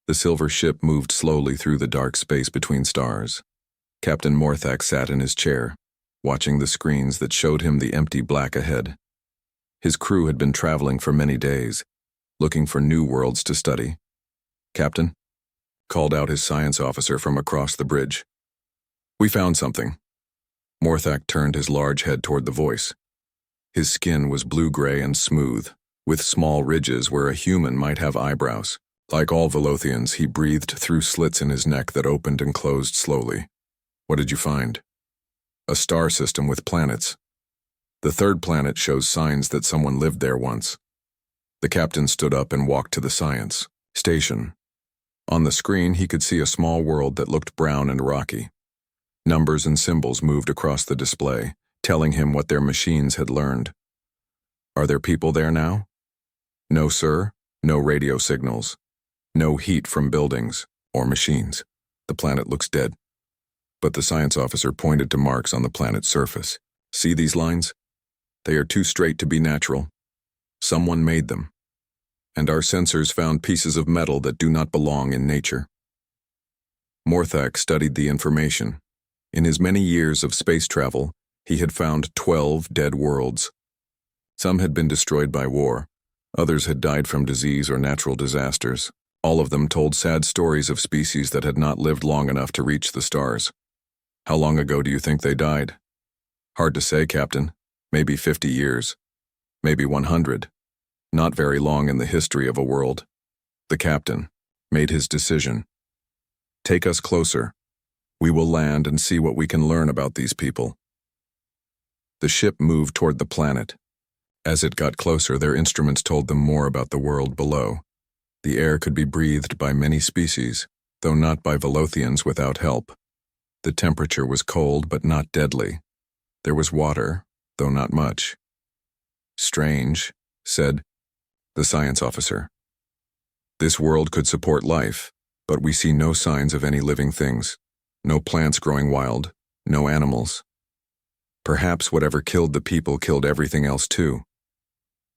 The silver ship moved slowly through the dark space between stars. Captain Morthak sat in his chair, watching the screens that showed him the empty black ahead. His crew had been traveling for many days, looking for new worlds to study. "Captain," called out his science officer from across the bridge. "We found something." Morthak turned his large head toward the voice. His skin was blue-gray and smooth, with small ridges where a human might have eyebrows. Like all Velothians, he breathed through slits in his neck that opened and closed slowly. "What did you find?" "A star system with planets. The third planet shows signs that someone lived there once." The captain stood up and walked to the science station. On the screen, he could see a small world that looked brown and rocky. Numbers and symbols moved across the display, telling him what their machines had learned. "Are there people there now?" "No, sir. No radio signals. No heat from buildings or machines. The planet looks dead." But the science officer pointed to marks on the planet's surface. "See these lines? They are too straight to be natural. Someone made them. And our sensors found pieces of metal that do not belong in nature." Morthak studied the information. In his many years of space travel, he had found 12 dead worlds. Some had been destroyed by war. Others had died from disease or natural disasters. All of them told sad stories of species that had not lived long enough to reach the stars. "How long ago do you think they died?" "Hard to say, Captain. Maybe 50 years. Maybe 100. Not very long in the history of a world." The captain made his decision. "Take us closer. We will land and see what we can learn about these people." The ship moved toward the planet. As it got closer, their instruments told them more about the world below. The air could be breathed by many species, though not by Velothians without help. The temperature was cold but not deadly. There was water, though not much. "Strange," said the science officer. "This world could support life, but we see no signs of any living things. No plants growing wild, no animals. Perhaps whatever killed the people killed everything else too."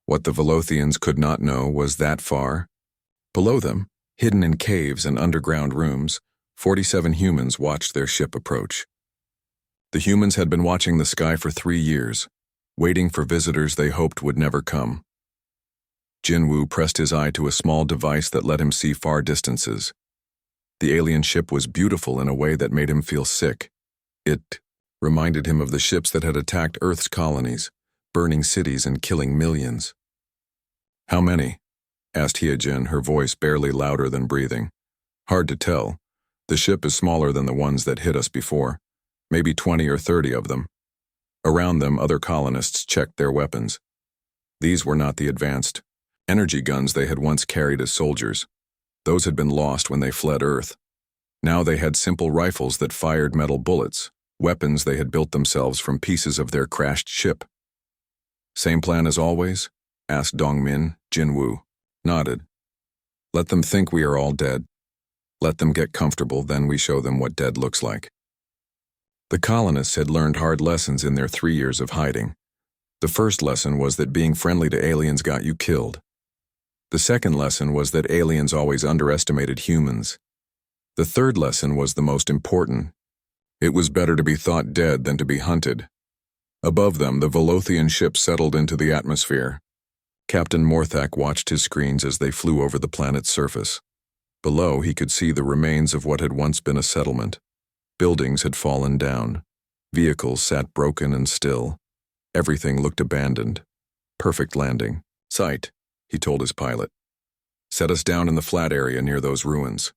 What the Velothians could not know was that far. Below them, hidden in caves and underground rooms, 47 humans watched their ship approach. The humans had been watching the sky for 3 years, waiting for visitors they hoped would never come. Jinwoo pressed his eye to a small device that let him see far distances. The alien ship was beautiful in a way that made him feel sick. It reminded him of the ships that had attacked Earth's colonies, burning cities and killing millions. "How many?" asked Hyejin, her voice barely louder than breathing. "Hard to tell. The ship is smaller than the ones that hit us before. Maybe 20 or 30 of them." Around them, other colonists checked their weapons. These were not the advanced energy guns they had once carried as soldiers. Those had been lost when they fled Earth. Now they had simple rifles that fired metal bullets, weapons they had built themselves from pieces of their crashed ship. "Same plan as always?" asked Dongmin. Jinwoo nodded. "Let them think we are all dead. Let them get comfortable, then we show them what dead looks like." The colonists had learned hard lessons in their 3 years of hiding. The first lesson was that being friendly to aliens got you killed. The second lesson was that aliens always underestimated humans. The third lesson was the most important. It was better to be thought dead than to be hunted. Above them, the Velothian ship settled into the atmosphere. Captain Morthak watched his screens as they flew over the planet's surface. Below, he could see the remains of what had once been a settlement. Buildings had fallen down. Vehicles sat broken and still. Everything looked abandoned. "Perfect landing. Sight," he told his pilot. "Set us down in the flat area near those ruins."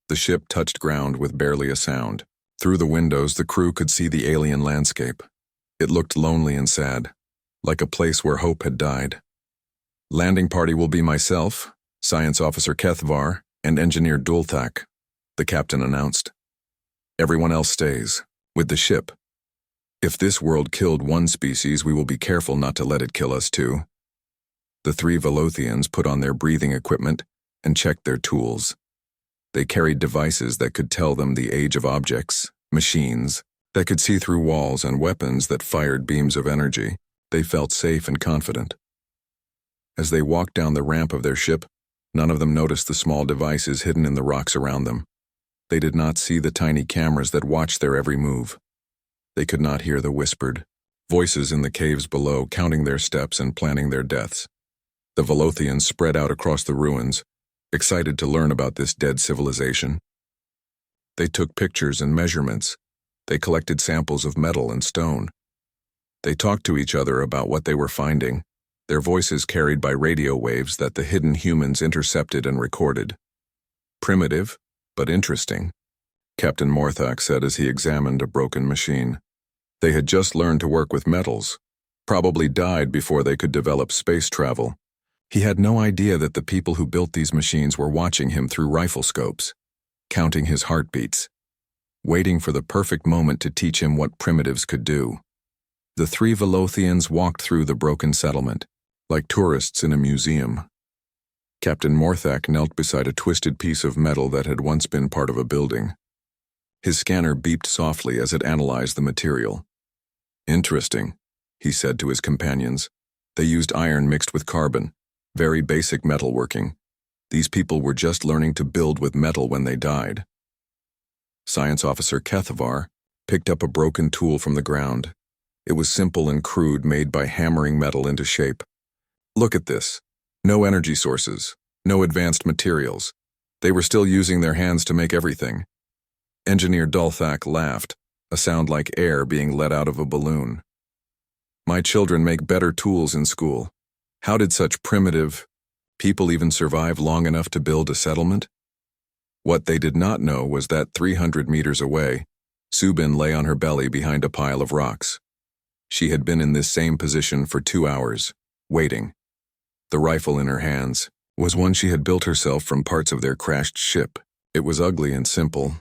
The ship touched ground with barely a sound. Through the windows, the crew could see the alien landscape. It looked lonely and sad, like a place where hope had died. "Landing party will be myself, Science Officer Kethvar, and Engineer Dulthak," the captain announced. "Everyone else stays, with the ship. If this world killed one species, we will be careful not to let it kill us too." The 3 Velothians put on their breathing equipment and checked their tools. They carried devices that could tell them the age of objects, machines that could see through walls, and weapons that fired beams of energy. They felt safe and confident. As they walked down the ramp of their ship, None of them noticed the small devices hidden in the rocks around them. They did not see the tiny cameras that watched their every move. They could not hear the whispered voices in the caves below, counting their steps and planning their deaths. The Velothians spread out across the ruins, excited to learn about this dead civilization. They took pictures and measurements. They collected samples of metal and stone. They talked to each other about what they were finding, their voices carried by radio waves that the hidden humans intercepted and recorded. Primitive, but interesting, Captain Morthak said as he examined a broken machine. They had just learned to work with metals, probably died before they could develop space travel. He had no idea that the people who built these machines were watching him through rifle scopes, counting his heartbeats, waiting for the perfect moment to teach him what primitives could do. The three Velothians walked through the broken settlement, like tourists in a museum. Captain Morthak knelt beside a twisted piece of metal that had once been part of a building. His scanner beeped softly as it analyzed the material. Interesting, he said to his companions. They used iron mixed with carbon, very basic metalworking. These people were just learning to build with metal when they died. Science Officer Kethavar picked up a broken tool from the ground. It was simple and crude, made by hammering metal into shape. Look at this. No energy sources, no advanced materials. They were still using their hands to make everything. Engineer Dulthak laughed, a sound like air being let out of a balloon. My children make better tools in school. How did such primitive people even survive long enough to build a settlement? What they did not know was that 300 meters away, Subin lay on her belly behind a pile of rocks. She had been in this same position for 2 hours, waiting. The rifle in her hands was one she had built herself from parts of their crashed ship. It was ugly and simple,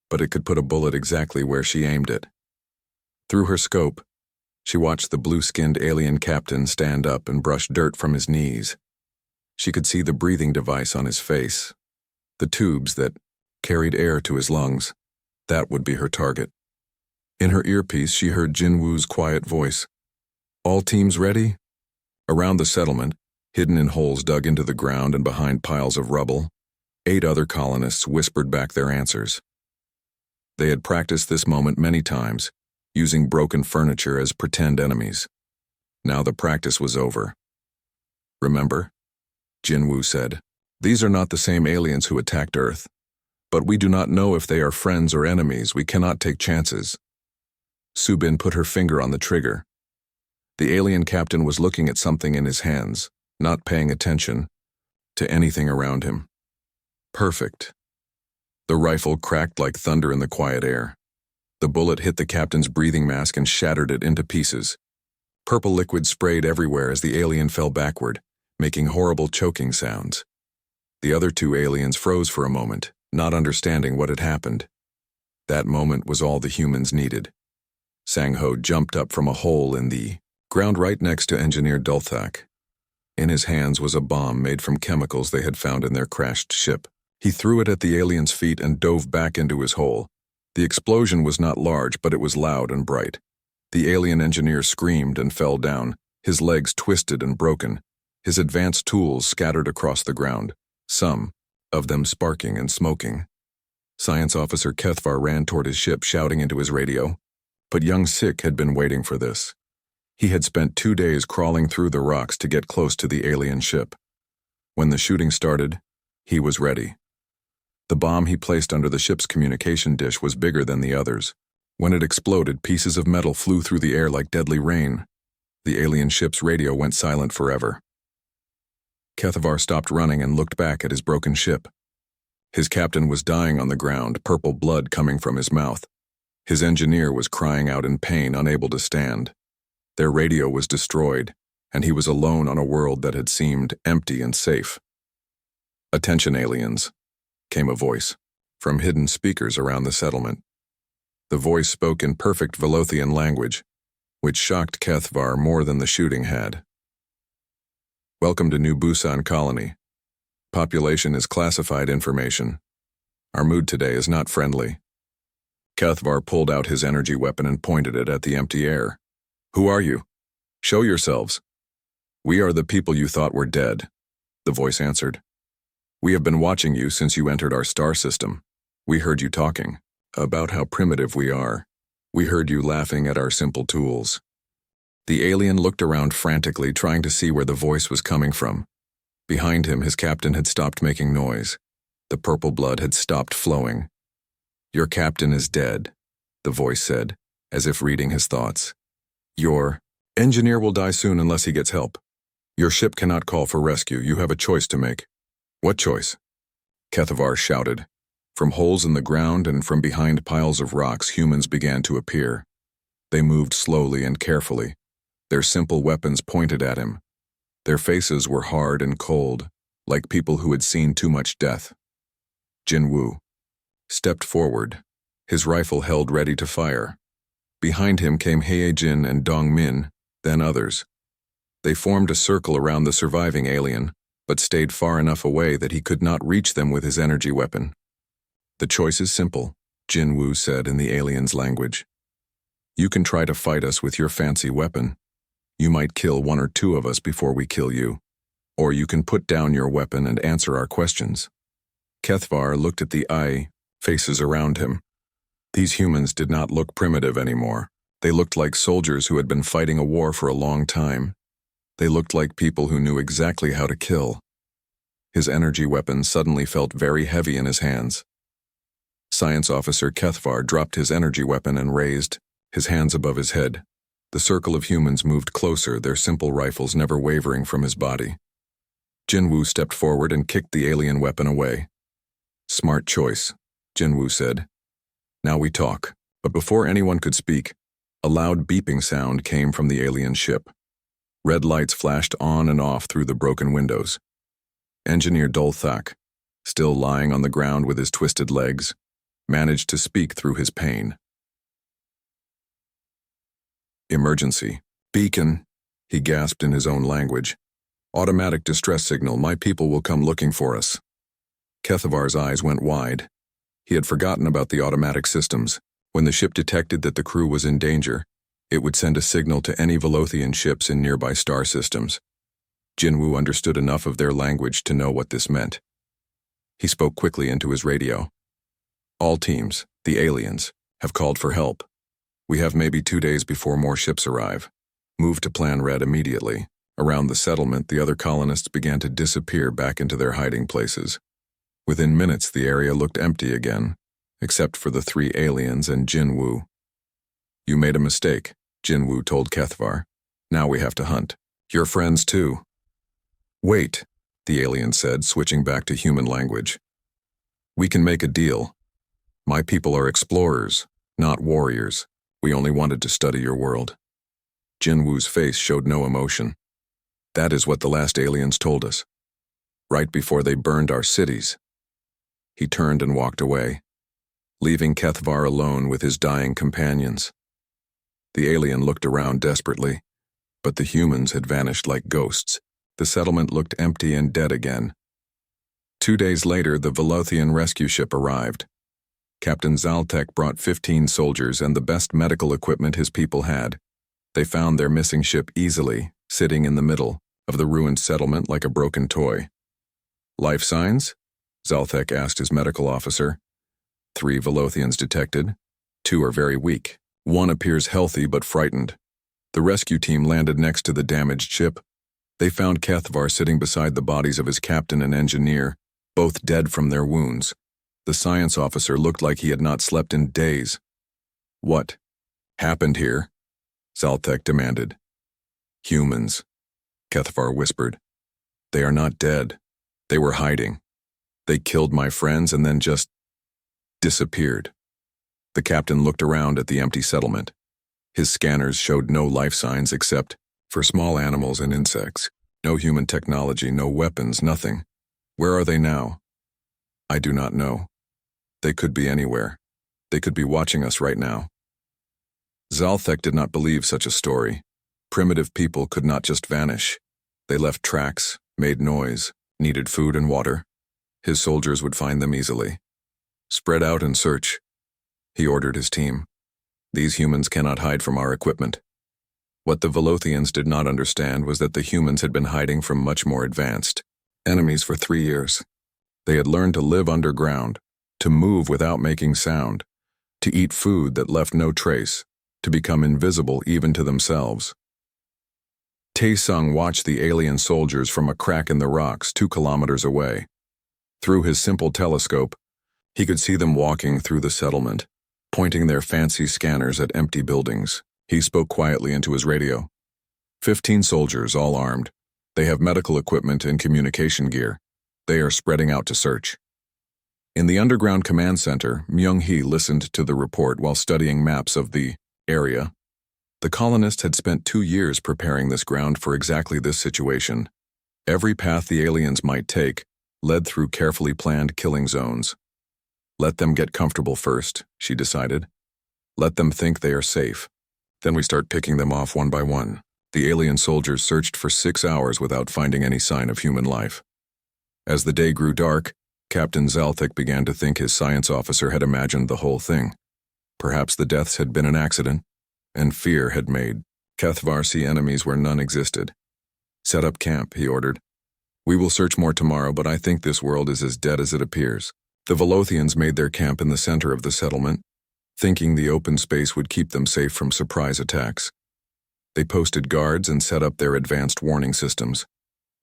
but it could put a bullet exactly where she aimed it. Through her scope, she watched the blue-skinned alien captain stand up and brush dirt from his knees. She could see the breathing device on his face, the tubes that carried air to his lungs. That would be her target. In her earpiece, she heard Jinwoo's quiet voice. All teams ready? Around the settlement, hidden in holes dug into the ground and behind piles of rubble, 8 other colonists whispered back their answers. They had practiced this moment many times, using broken furniture as pretend enemies. Now the practice was over. Remember? Jinwoo said. These are not the same aliens who attacked Earth. But we do not know if they are friends or enemies. We cannot take chances. Subin put her finger on the trigger. The alien captain was looking at something in his hands, not paying attention to anything around him. Perfect. The rifle cracked like thunder in the quiet air. The bullet hit the captain's breathing mask and shattered it into pieces. Purple liquid sprayed everywhere as the alien fell backward, making horrible choking sounds. The other 2 aliens froze for a moment, not understanding what had happened. That moment was all the humans needed. Sang-ho jumped up from a hole in the ground right next to Engineer Dulthak. In his hands was a bomb made from chemicals they had found in their crashed ship. He threw it at the alien's feet and dove back into his hole. The explosion was not large, but it was loud and bright. The alien engineer screamed and fell down, his legs twisted and broken, his advanced tools scattered across the ground, some of them sparking and smoking. Science Officer Kethvar ran toward his ship, shouting into his radio. But young Sik had been waiting for this. He had spent 2 days crawling through the rocks to get close to the alien ship. When the shooting started, he was ready. The bomb he placed under the ship's communication dish was bigger than the others. When it exploded, pieces of metal flew through the air like deadly rain. The alien ship's radio went silent forever. Kethavar stopped running and looked back at his broken ship. His captain was dying on the ground, purple blood coming from his mouth. His engineer was crying out in pain, unable to stand. Their radio was destroyed, and he was alone on a world that had seemed empty and safe. "Attention, aliens," came a voice from hidden speakers around the settlement. The voice spoke in perfect Velothian language, which shocked Kethvar more than the shooting had. "Welcome to New Busan Colony. Population is classified information. Our mood today is not friendly." Kethvar pulled out his energy weapon and pointed it at the empty air. "Who are you? Show yourselves." "We are the people you thought were dead," the voice answered. We have been watching you since you entered our star system. We heard you talking about how primitive we are. We heard you laughing at our simple tools." The alien looked around frantically, trying to see where the voice was coming from. Behind him, his captain had stopped making noise. The purple blood had stopped flowing. "Your captain is dead," the voice said, as if reading his thoughts. "Your engineer will die soon unless he gets help. Your ship cannot call for rescue. You have a choice to make." "What choice?" Kethavar shouted. From holes in the ground and from behind piles of rocks, humans began to appear. They moved slowly and carefully, their simple weapons pointed at him. Their faces were hard and cold, like people who had seen too much death. Jinwoo stepped forward, his rifle held ready to fire. Behind him came Hae-jin and Dong-min, then others. They formed a circle around the surviving alien, but stayed far enough away that he could not reach them with his energy weapon. "The choice is simple," Jinwoo said in the alien's language. "You can try to fight us with your fancy weapon. You might kill one or two of us before we kill you. Or you can put down your weapon and answer our questions." Kethavar looked at the faces around him. These humans did not look primitive anymore. They looked like soldiers who had been fighting a war for a long time. They looked like people who knew exactly how to kill. His energy weapon suddenly felt very heavy in his hands. Science Officer Kethavar dropped his energy weapon and raised his hands above his head. The circle of humans moved closer, their simple rifles never wavering from his body. Jinwoo stepped forward and kicked the alien weapon away. "Smart choice," Jinwoo said. "Now we talk." But before anyone could speak, a loud beeping sound came from the alien ship. Red lights flashed on and off through the broken windows. Engineer Dolthak, still lying on the ground with his twisted legs, managed to speak through his pain. "Emergency. Beacon," he gasped in his own language. "Automatic distress signal. My people will come looking for us." Kethavar's eyes went wide. He had forgotten about the automatic systems. When the ship detected that the crew was in danger, it would send a signal to any Velothian ships in nearby star systems. Jinwoo understood enough of their language to know what this meant. He spoke quickly into his radio. "All teams, the aliens, have called for help. We have maybe 2 days before more ships arrive. Move to Plan Red immediately." Around the settlement, the other colonists began to disappear back into their hiding places. Within minutes, the area looked empty again, except for the 3 aliens and Jinwoo. "You made a mistake," Jinwoo told Kethavar. "Now we have to hunt. Your friends too." "Wait," the alien said, switching back to human language. "We can make a deal. My people are explorers, not warriors. We only wanted to study your world." Jinwoo's face showed no emotion. "That is what the last aliens told us, right before they burned our cities." He turned and walked away, leaving Kethavar alone with his dying companions. The alien looked around desperately, but the humans had vanished like ghosts. The settlement looked empty and dead again. 2 days later, the Velothian rescue ship arrived. Captain Zaltek brought 15 soldiers and the best medical equipment his people had. They found their missing ship easily, sitting in the middle of the ruined settlement like a broken toy. "Life signs?" Zaltek asked his medical officer. 3 Velothians detected. 2 are very weak. 1 appears healthy but frightened. The rescue team landed next to the damaged ship. They found Kethavar sitting beside the bodies of his captain and engineer, both dead from their wounds. The science officer looked like he had not slept in days. "What happened here?" Zaltek demanded. "Humans," Kethavar whispered. "They are not dead. They were hiding. They killed my friends and then just disappeared." The captain looked around at the empty settlement. His scanners showed no life signs except for small animals and insects. No human technology, no weapons, nothing. "Where are they now?" "I do not know. They could be anywhere. They could be watching us right now." Zalthek did not believe such a story. Primitive people could not just vanish. They left tracks, made noise, needed food and water. His soldiers would find them easily. "Spread out and search," he ordered his team. "These humans cannot hide from our equipment." What the Velothians did not understand was that the humans had been hiding from much more advanced enemies for 3 years. They had learned to live underground, to move without making sound, to eat food that left no trace, to become invisible even to themselves. Tae-sung watched the alien soldiers from a crack in the rocks 2 kilometers away. Through his simple telescope, he could see them walking through the settlement, pointing their fancy scanners at empty buildings. He spoke quietly into his radio. 15 soldiers, all armed. They have medical equipment and communication gear. They are spreading out to search. In the underground command center, Myung-hee listened to the report while studying maps of the area. The colonists had spent 2 years preparing this ground for exactly this situation. Every path the aliens might take led through carefully planned killing zones. Let them get comfortable first, she decided. Let them think they are safe. Then we start picking them off one by one. The alien soldiers searched for 6 hours without finding any sign of human life. As the day grew dark, Captain Zalthik began to think his science officer had imagined the whole thing. Perhaps the deaths had been an accident, and fear had made Kathvarsi enemies where none existed. Set up camp, he ordered. We will search more tomorrow, but I think this world is as dead as it appears. The Velothians made their camp in the center of the settlement, thinking the open space would keep them safe from surprise attacks. They posted guards and set up their advanced warning systems.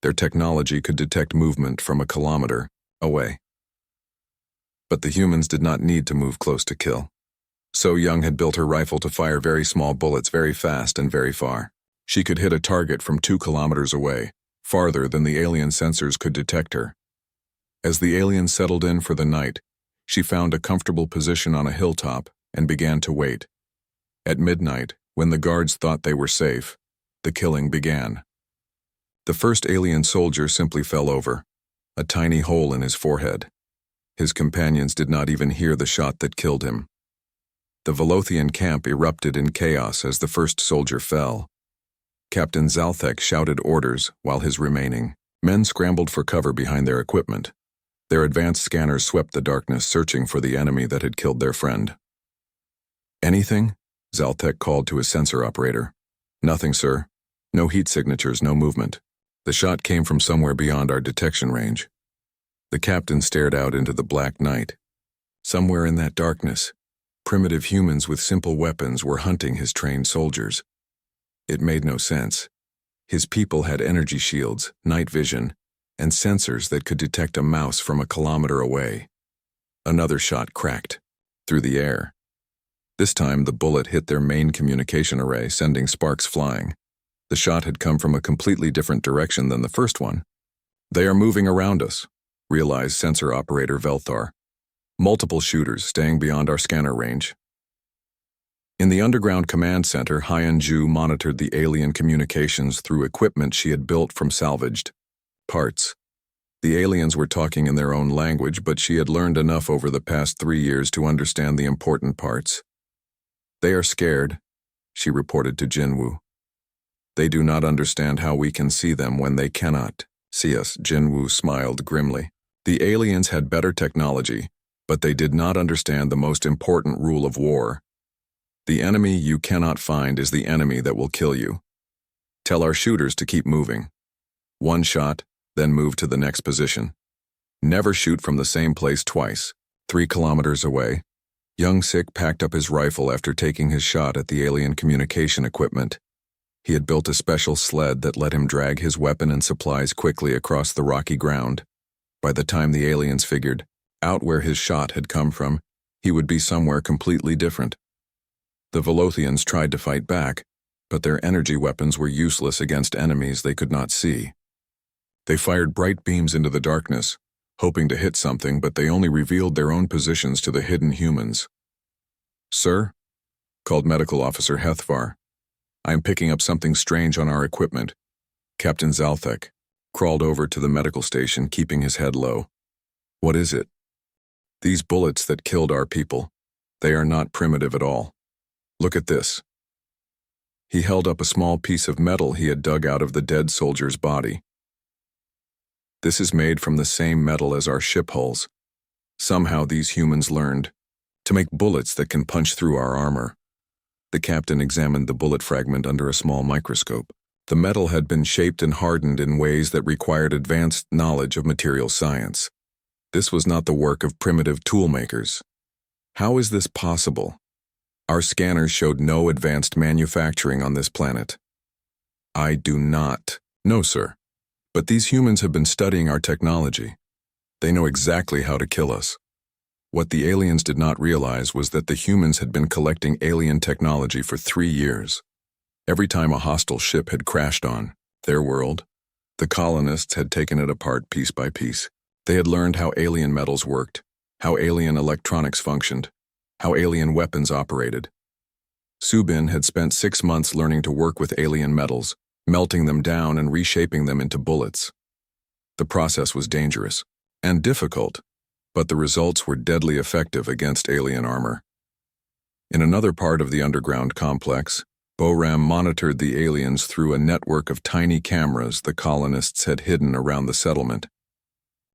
Their technology could detect movement from a kilometer away. But the humans did not need to move close to kill. So Young had built her rifle to fire very small bullets very fast and very far. She could hit a target from 2 kilometers away, farther than the alien sensors could detect her. As the aliens settled in for the night, she found a comfortable position on a hilltop and began to wait. At midnight, when the guards thought they were safe, the killing began. The first alien soldier simply fell over, a tiny hole in his forehead. His companions did not even hear the shot that killed him. The Velothian camp erupted in chaos as the first soldier fell. Captain Zalthek shouted orders while his remaining men scrambled for cover behind their equipment. Their advanced scanners swept the darkness, searching for the enemy that had killed their friend. Anything? Zalthek called to his sensor operator. Nothing, sir. No heat signatures, no movement. The shot came from somewhere beyond our detection range. The captain stared out into the black night. Somewhere in that darkness, primitive humans with simple weapons were hunting his trained soldiers. It made no sense. His people had energy shields, night vision, and sensors that could detect a mouse from a kilometer away. Another shot cracked through the air. This time, the bullet hit their main communication array, sending sparks flying. The shot had come from a completely different direction than the first one. They are moving around us, realized sensor operator Velthar. Multiple shooters staying beyond our scanner range. In the underground command center, Hyun-ju monitored the alien communications through equipment she had built from salvaged parts. The aliens were talking in their own language, but she had learned enough over the past 3 years to understand the important parts. They are scared, she reported to Jinwoo. They do not understand how we can see them when they cannot see us, Jinwoo smiled grimly. The aliens had better technology, but they did not understand the most important rule of war. The enemy you cannot find is the enemy that will kill you. Tell our shooters to keep moving. 1 shot, then move to the next position. Never shoot from the same place twice. 3 kilometers away, Young-sik packed up his rifle after taking his shot at the alien communication equipment. He had built a special sled that let him drag his weapon and supplies quickly across the rocky ground. By the time the aliens figured out where his shot had come from, he would be somewhere completely different. The Velothians tried to fight back, but their energy weapons were useless against enemies they could not see. They fired bright beams into the darkness, hoping to hit something, but they only revealed their own positions to the hidden humans. "Sir?" called Medical Officer Hethvar. "I am picking up something strange on our equipment." Captain Zalthek crawled over to the medical station, keeping his head low. "What is it?" "These bullets that killed our people. They are not primitive at all. Look at this." He held up a small piece of metal he had dug out of the dead soldier's body. "This is made from the same metal as our ship hulls. Somehow these humans learned to make bullets that can punch through our armor." The captain examined the bullet fragment under a small microscope. The metal had been shaped and hardened in ways that required advanced knowledge of material science. This was not the work of primitive toolmakers. How is this possible? Our scanners showed no advanced manufacturing on this planet. I do not. No, sir. But these humans have been studying our technology. They know exactly how to kill us. What the aliens did not realize was that the humans had been collecting alien technology for 3 years. Every time a hostile ship had crashed on their world, the colonists had taken it apart piece by piece. They had learned how alien metals worked, how alien electronics functioned, how alien weapons operated. Subin had spent 6 months learning to work with alien metals, melting them down and reshaping them into bullets. The process was dangerous and difficult, but the results were deadly effective against alien armor. In another part of the underground complex, Boram monitored the aliens through a network of tiny cameras the colonists had hidden around the settlement.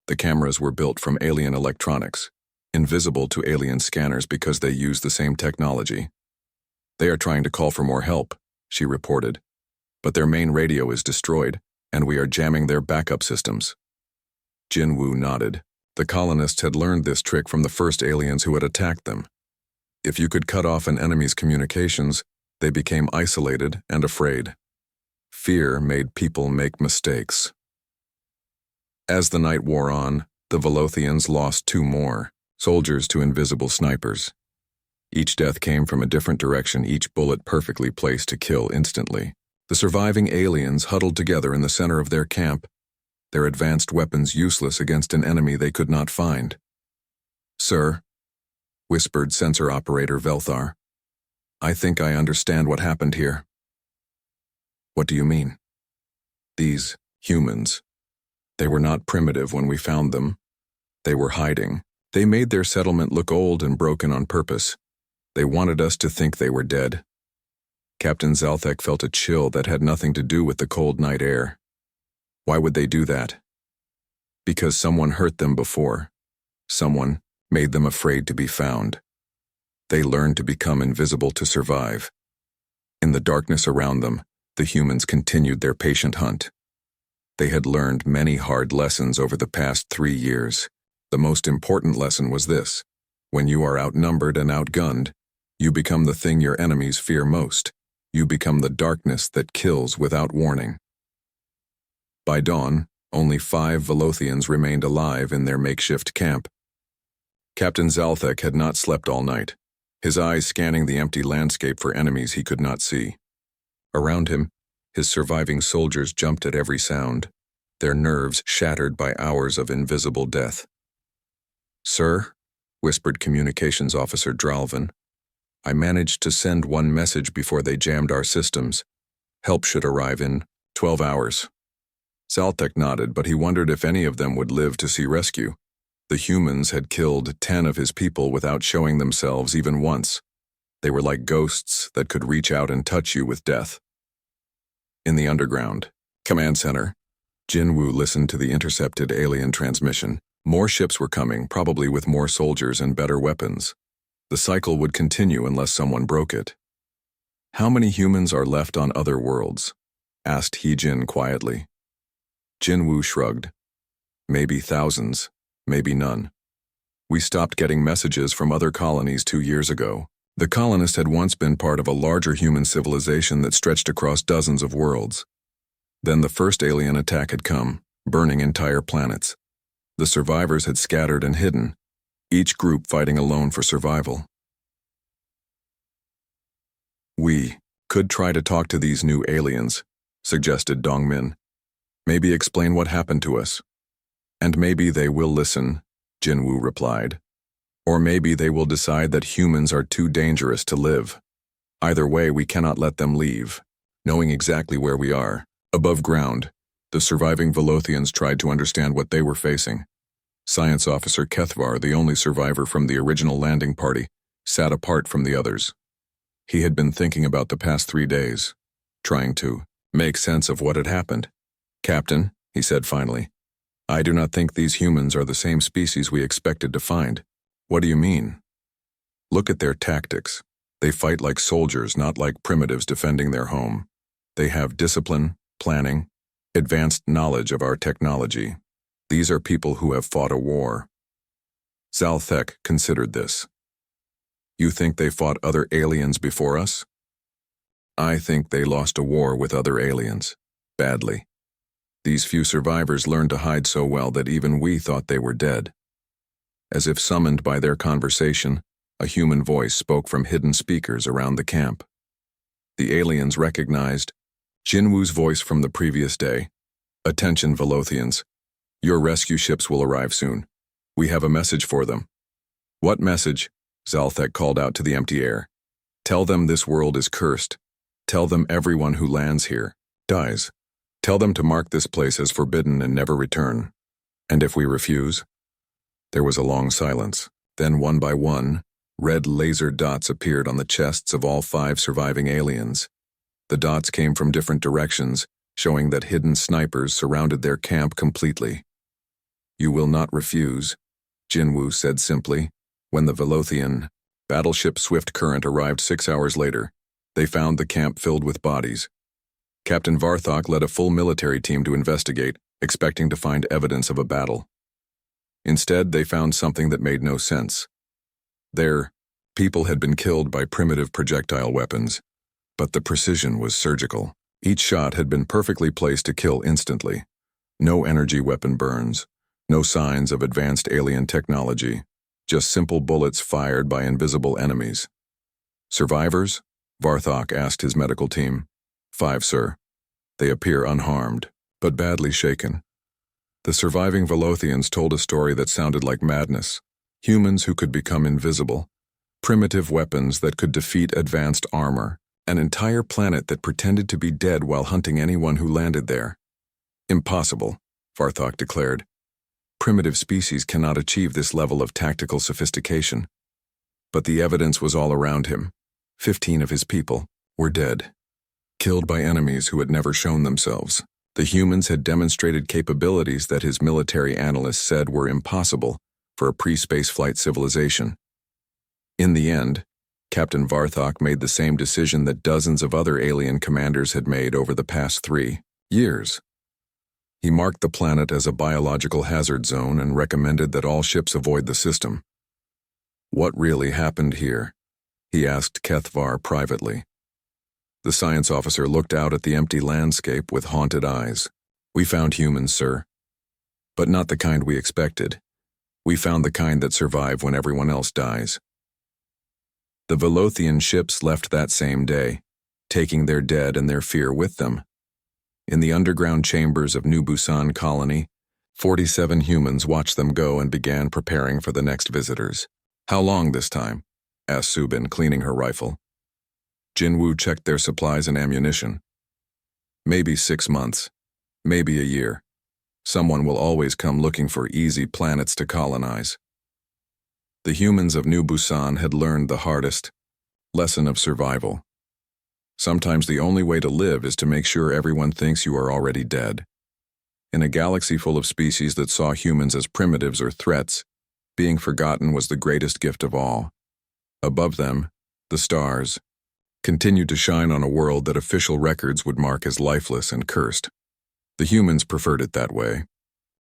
The cameras were built from alien electronics, invisible to alien scanners because they use the same technology. They are trying to call for more help, she reported, but their main radio is destroyed, and we are jamming their backup systems. Jinwoo nodded. The colonists had learned this trick from the first aliens who had attacked them. If you could cut off an enemy's communications, they became isolated and afraid. Fear made people make mistakes. As the night wore on, the Velothians lost 2 more, soldiers to invisible snipers. Each death came from a different direction, each bullet perfectly placed to kill instantly. The surviving aliens huddled together in the center of their camp, their advanced weapons useless against an enemy they could not find. "Sir," whispered sensor operator Velthar, "I think I understand what happened here." "What do you mean?" "These humans. They were not primitive when we found them. They were hiding. They made their settlement look old and broken on purpose. They wanted us to think they were dead." Captain Zalthek felt a chill that had nothing to do with the cold night air. Why would they do that? Because someone hurt them before. Someone made them afraid to be found. They learned to become invisible to survive. In the darkness around them, the humans continued their patient hunt. They had learned many hard lessons over the past 3 years. The most important lesson was this: when you are outnumbered and outgunned, you become the thing your enemies fear most. You become the darkness that kills without warning. By dawn, only 5 Velothians remained alive in their makeshift camp. Captain Zalthek had not slept all night, his eyes scanning the empty landscape for enemies he could not see. Around him, his surviving soldiers jumped at every sound, their nerves shattered by hours of invisible death. "Sir," whispered Communications Officer Dralvin, "I managed to send one message before they jammed our systems. Help should arrive in 12 hours. Zalthek nodded, but he wondered if any of them would live to see rescue. The humans had killed 10 of his people without showing themselves even once. They were like ghosts that could reach out and touch you with death. In the underground command center, Jinwoo listened to the intercepted alien transmission. More ships were coming, probably with more soldiers and better weapons. The cycle would continue unless someone broke it. "How many humans are left on other worlds?" asked Heejin quietly. Jinwoo shrugged. "Maybe thousands, maybe none. We stopped getting messages from other colonies 2 years ago. The colonists had once been part of a larger human civilization that stretched across dozens of worlds. Then the first alien attack had come, burning entire planets. The survivors had scattered and hidden, each group fighting alone for survival. We could try to talk to these new aliens," suggested Dongmin. "Maybe explain what happened to us." "And maybe they will listen," Jinwoo replied. "Or maybe they will decide that humans are too dangerous to live. Either way, we cannot let them leave." Knowing exactly where we are, above ground, the surviving Velothians tried to understand what they were facing. Science Officer Kethvar, the only survivor from the original landing party, sat apart from the others. He had been thinking about the past 3 days, trying to make sense of what had happened. "Captain," he said finally, "I do not think these humans are the same species we expected to find." "What do you mean?" "Look at their tactics. They fight like soldiers, not like primitives defending their home. They have discipline, planning, advanced knowledge of our technology. These are people who have fought a war. Zalthek considered this. You think they fought other aliens before us? I think they lost a war with other aliens. Badly. These few survivors learned to hide so well that even we thought they were dead. As if summoned by their conversation, a human voice spoke from hidden speakers around the camp. The aliens recognized Jinwoo's voice from the previous day. Attention, Velothians. Your rescue ships will arrive soon. We have a message for them. What message? Zalthek called out to the empty air. Tell them this world is cursed. Tell them everyone who lands here dies. Tell them to mark this place as forbidden and never return. And if we refuse? There was a long silence. Then one by one, red laser dots appeared on the chests of all 5 surviving aliens. The dots came from different directions, showing that hidden snipers surrounded their camp completely. You will not refuse, Jinwoo said simply. When the Velothian battleship Swift Current arrived 6 hours later, they found the camp filled with bodies. Captain Varthok led a full military team to investigate, expecting to find evidence of a battle. Instead, they found something that made no sense. Their people had been killed by primitive projectile weapons, but the precision was surgical. Each shot had been perfectly placed to kill instantly. No energy weapon burns, no signs of advanced alien technology, just simple bullets fired by invisible enemies. Survivors? Varthok asked his medical team. 5, sir. They appear unharmed, but badly shaken. The surviving Velothians told a story that sounded like madness. Humans who could become invisible, primitive weapons that could defeat advanced armor, an entire planet that pretended to be dead while hunting anyone who landed there. Impossible, Varthok declared. Primitive species cannot achieve this level of tactical sophistication. But the evidence was all around him. 15 of his people were dead, killed by enemies who had never shown themselves. The humans had demonstrated capabilities that his military analysts said were impossible for a pre-spaceflight civilization. In the end, Captain Varthok made the same decision that dozens of other alien commanders had made over the past 3 years. He marked the planet as a biological hazard zone and recommended that all ships avoid the system. What really happened here? He asked Kethvar privately. The science officer looked out at the empty landscape with haunted eyes. We found humans, sir. But not the kind we expected. We found the kind that survive when everyone else dies. The Velothian ships left that same day, taking their dead and their fear with them. In the underground chambers of New Busan Colony, 47 humans watched them go and began preparing for the next visitors. How long this time? Asked Subin, cleaning her rifle. Jinwoo checked their supplies and ammunition. Maybe 6 months. Maybe a year. Someone will always come looking for easy planets to colonize. The humans of New Busan had learned the hardest lesson of survival. Sometimes the only way to live is to make sure everyone thinks you are already dead. In a galaxy full of species that saw humans as primitives or threats, being forgotten was the greatest gift of all. Above them, the stars continued to shine on a world that official records would mark as lifeless and cursed. The humans preferred it that way.